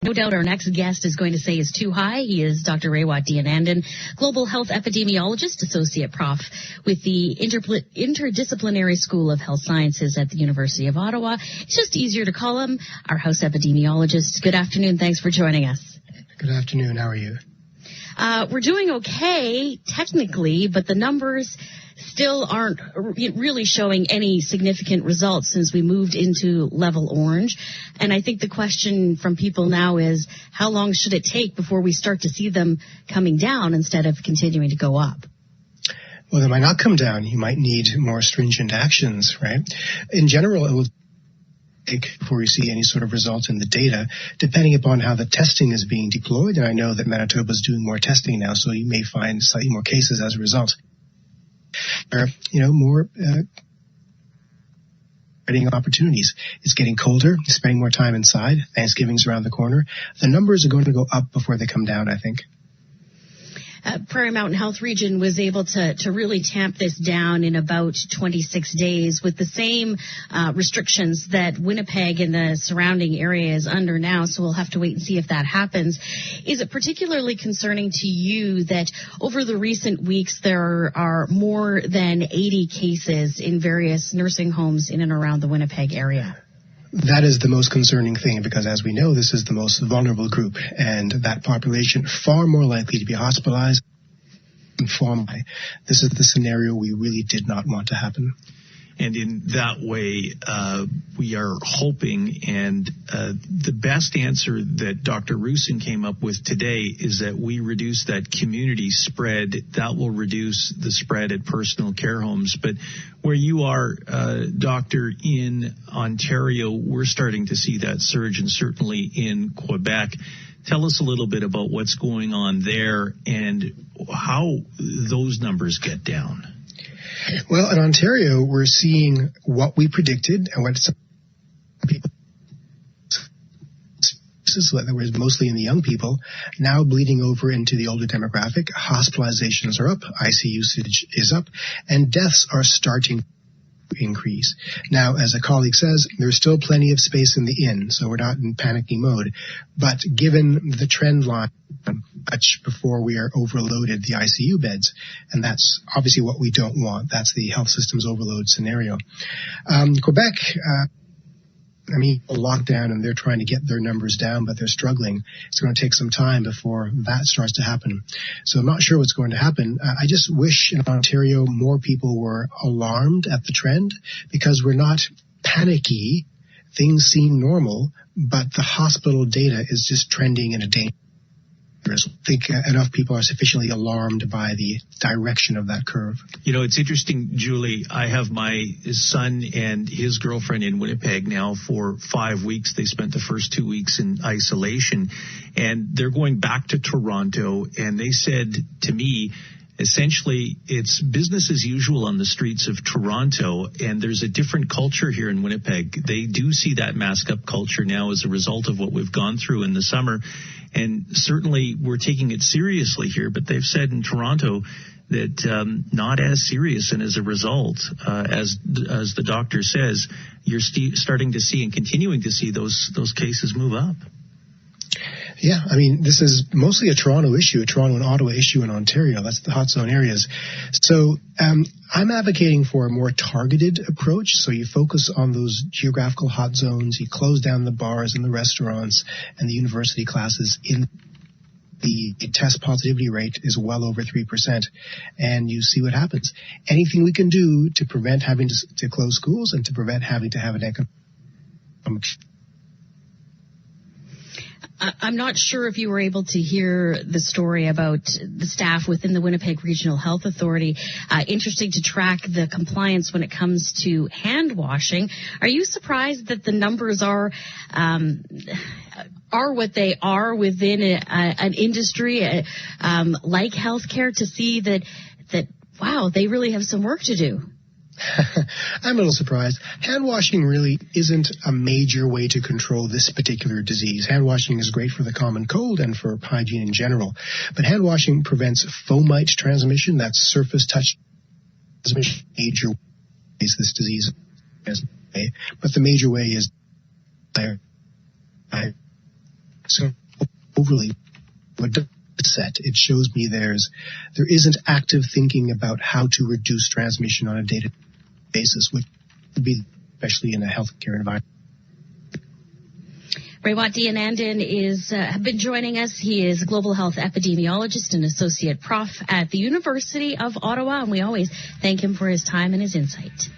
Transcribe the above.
No doubt our next guest is going to say is too high. He is Dr. Raywat Deonandan, Global Health Epidemiologist, Associate Prof with the Interdisciplinary School of Health Sciences at the University of Ottawa. It's just easier to call him our house epidemiologist. Good afternoon. Thanks for joining us. Good afternoon. How are you? We're doing okay, technically, but the numbers still aren't really showing any significant results since we moved into level orange. And I think the question from people now is, how long should it take before we start to see them coming down instead of continuing to go up? Well, they might not come down. You might need more stringent actions, right? In general, it will take before we see any sort of results in the data, depending upon how the testing is being deployed. And I know that Manitoba is doing more testing now, so you may find slightly more cases as a result. Or, more opportunities. It's getting colder, spending more time inside. Thanksgiving's around the corner. The numbers are going to go up before they come down, I think. Prairie Mountain Health Region was able to really tamp this down in about 26 days with the same restrictions that Winnipeg and the surrounding area is under now, so we'll have to wait and see if that happens. Is it particularly concerning to you that over the recent weeks there are more than 80 cases in various nursing homes in and around the Winnipeg area? That is the most concerning thing because, as we know, this is the most vulnerable group, and that population far more likely to be hospitalized and far more. This is the scenario we really did not want to happen. And in that way, we are hoping, and the best answer that Dr. Roussin came up with today is that we reduce that community spread. That will reduce the spread at personal care homes. But where you are, Doctor, in Ontario, we're starting to see that surge, and certainly in Quebec. Tell us a little bit about what's going on there and how those numbers get down. Well, in Ontario, we're seeing what we predicted and what some people, that was mostly in the young people, now bleeding over into the older demographic. Hospitalizations are up, ICU usage is up, and deaths are starting to increase. Now, as a colleague says, there's still plenty of space in the inn, so we're not in panicky mode. But given the trend line, much before we are overloaded the ICU beds, and that's obviously what we don't want. That's the health systems overload scenario. Quebec, a lockdown, and they're trying to get their numbers down, but they're struggling. It's going to take some time before that starts to happen. So I'm not sure what's going to happen. I just wish in Ontario more people were alarmed at the trend because we're not panicky. Things seem normal, but the hospital data is just trending in a dangerous. I think enough people are sufficiently alarmed by the direction of that curve. It's interesting, Julie. I have my son and his girlfriend in Winnipeg now for 5 weeks. They spent the first 2 weeks in isolation, and they're going back to Toronto. And they said to me, essentially, it's business as usual on the streets of Toronto, and there's a different culture here in Winnipeg. They do see that mask-up culture now as a result of what we've gone through in the summer, and certainly we're taking it seriously here, but they've said in Toronto that not as serious, and as a result, as the doctor says, you're starting to see and continuing to see those cases move up. Yeah, this is mostly a Toronto issue, a Toronto and Ottawa issue in Ontario. That's the hot zone areas. So I'm advocating for a more targeted approach. So you focus on those geographical hot zones. You close down the bars and the restaurants and the university classes. The test positivity rate is well over 3%, and you see what happens. Anything we can do to prevent having to close schools and to prevent having to have an economic. I'm not sure if you were able to hear the story about the staff within the Winnipeg Regional Health Authority. Interesting to track the compliance when it comes to hand washing. Are you surprised that the numbers are what they are within an industry like healthcare, to see that wow, they really have some work to do? I'm a little surprised. Hand washing really isn't a major way to control this particular disease. Hand washing is great for the common cold and for hygiene in general. But hand washing prevents fomite transmission, that's surface touch transmission. Major ways this disease is. But the major way is so overly set. It shows me there isn't active thinking about how to reduce transmission on a day-to-day basis, which would be especially in a healthcare environment. Raywat Deonandan have been joining us. He is global health epidemiologist and associate prof at the University of Ottawa, and we always thank him for his time and his insight.